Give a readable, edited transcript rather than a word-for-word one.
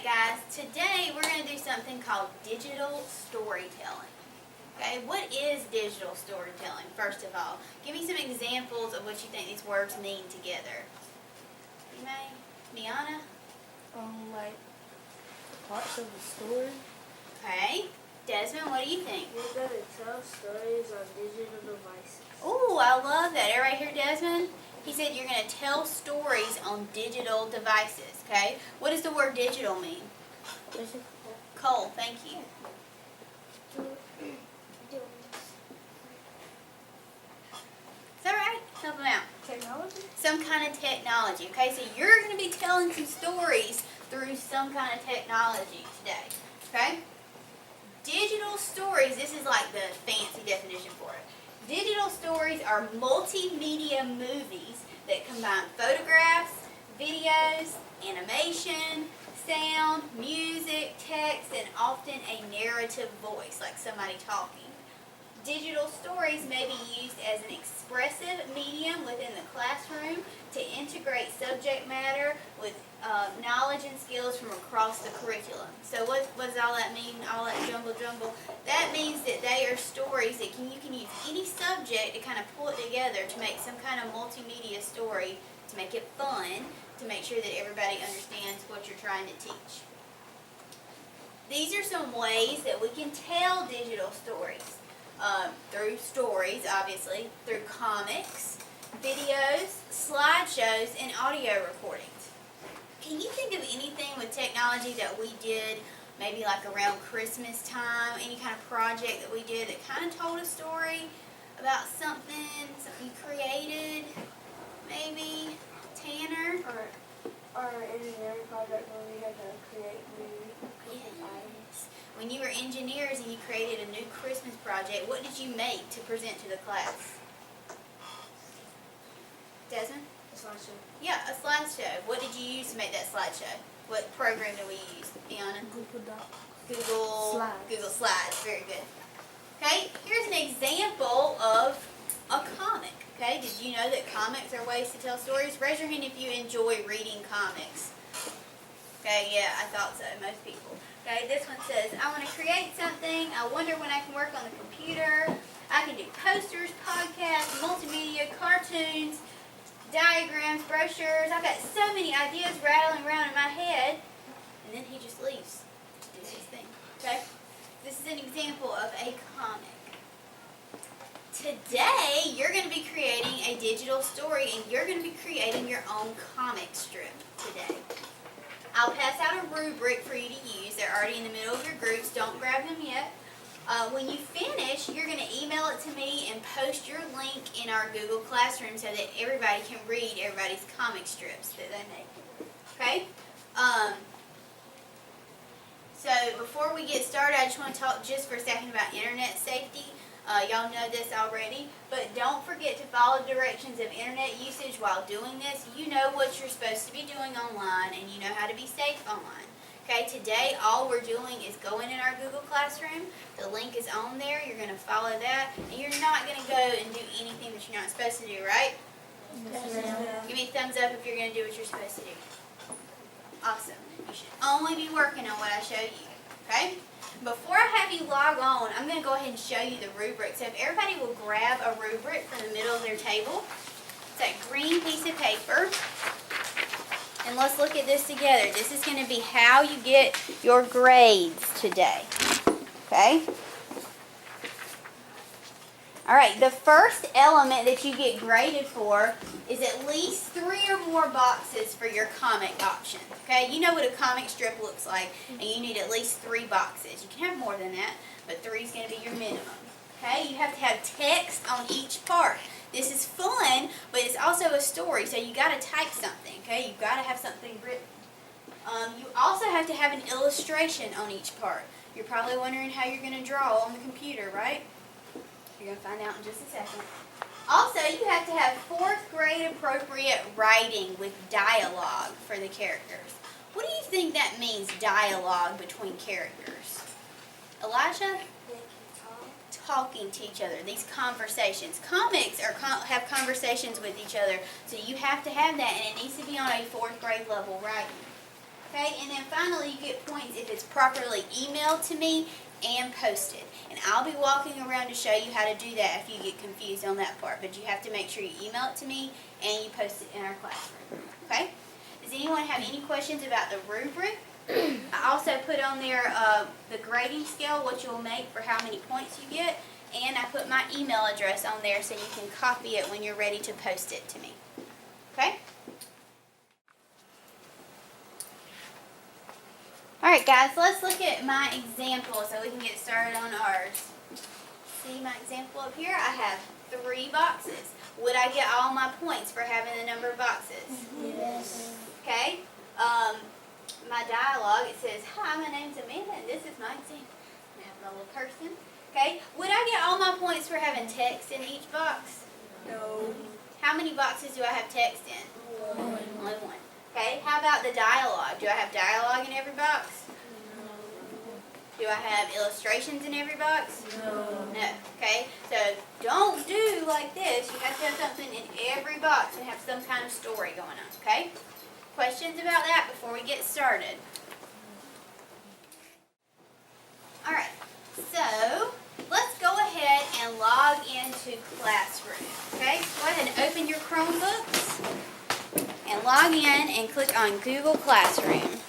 Alright guys, today we're going to do something called digital storytelling. Okay, what is digital storytelling, first of all? Give me some examples of what you think these words mean together. You may? Miana? Like parts of the story. Okay. Desmond, what do you think? We're going to tell stories on digital devices. Ooh, I love that. Everybody hear Desmond? He said you're going to tell stories on digital devices, okay? What does the word digital mean? Cole, thank you. Is that right? Help him out. Technology? Some kind of technology, okay? So you're going to be telling some stories through some kind of technology today, okay? Digital stories, this is like the fancy definition for it. Digital stories are multimedia movies that combine photographs, videos, animation, sound, music, text, and often a narrative voice, like somebody talking. Digital stories may be used as an expressive medium within the classroom to integrate subject matter with knowledge and skills from across the curriculum. So what does all that mean, all that jumble? That means that they are stories that you can use any subject to kind of pull it together to make some kind of multimedia story, to make it fun, to make sure that everybody understands what you're trying to teach. These are some ways that we can tell digital stories. Through stories, obviously, through comics, videos, slideshows, and audio recordings. Can you think of anything with technology that we did, maybe like around Christmas time, any kind of project that we did that kind of told a story about something you created, maybe? Tanner? Or engineering project where we had to create new items. When you were engineers and you created a new Christmas project, what did you make to present to the class? Desmond? A slideshow. Yeah, a slideshow. What did you use to make that slideshow? What program did we use, Deanna? Google Docs. Google Slides. Very good. Okay, here's an example of a comic. Okay, did you know that comics are ways to tell stories? Raise your hand if you enjoy reading comics. Okay, yeah, I thought so. Most people. Okay, this one says, I want to create something. I wonder when I can work on the computer. I can do posters, podcasts, multimedia, cartoons, diagrams, brochures. I've got so many ideas rattling around in my head. And then he just leaves to do his thing. Okay? This is an example of a comic. Today, you're going to be creating a digital story and you're going to be creating your own comic strip today. I'll pass out a rubric for you to use. They're already in the middle of your groups. Don't grab them yet. When you finish, you're going to email it to me and post your link in our Google Classroom so that everybody can read everybody's comic strips that they make. Okay? So before we get started, I just want to talk just for a second about internet safety. Y'all know this already, but don't forget to follow directions of internet usage while doing this. You know what you're supposed to be doing online, and you know how to be safe online. Okay, today all we're doing is going in our Google Classroom. The link is on there. You're going to follow that, and you're not going to go and do anything that you're not supposed to do, right? Yes, ma'am. Give me a thumbs up if you're going to do what you're supposed to do. Awesome. You should only be working on what I show you, okay? Before I have you log on, I'm going to go ahead and show you the rubric. So if everybody will grab a rubric from the middle of their table, it's that green piece of paper. And let's look at this together. This is going to be how you get your grades today. Okay? Alright, the first element that you get graded for is at least 3 or more boxes for your comic option. Okay, you know what a comic strip looks like, and you need at least 3 boxes. You can have more than that, but 3 is going to be your minimum. Okay, you have to have text on each part. This is fun, but it's also a story, so you got to type something. Okay, you've got to have something written. You also have to have an illustration on each part. You're probably wondering how you're going to draw on the computer, right? You're going to find out in just a second. Also, you have to have 4th grade appropriate writing with dialogue for the characters. What do you think that means, dialogue between characters? Elijah? Talking to each other, these conversations. Comics have conversations with each other, so you have to have that, and it needs to be on a 4th grade level writing. Okay, and then finally you get points if it's properly emailed to me and posted. And I'll be walking around to show you how to do that if you get confused on that part. But you have to make sure you email it to me and you post it in our classroom. Okay? Does anyone have any questions about the rubric? I also put on there the grading scale, what you'll make for how many points you get. And I put my email address on there so you can copy it when you're ready to post it to me. Okay? Alright guys, let's look at my example so we can get started on ours. See my example up here? I have 3 boxes. Would I get all my points for having the number of boxes? Yes. Okay? My dialogue, it says, "Hi, my name's Amanda and this is my example." I have my little person. Okay? Would I get all my points for having text in each box? No. How many boxes do I have text in? One. Only 1. Okay? How about the dialogue? Do I have dialogue in every box? Do I have illustrations in every box? No. No. Okay? So don't do like this. You have to have something in every box and have some kind of story going on. Okay? Questions about that before we get started? Alright. So let's go ahead and log into Classroom. Okay? Go ahead and open your Chromebooks and log in and click on Google Classroom.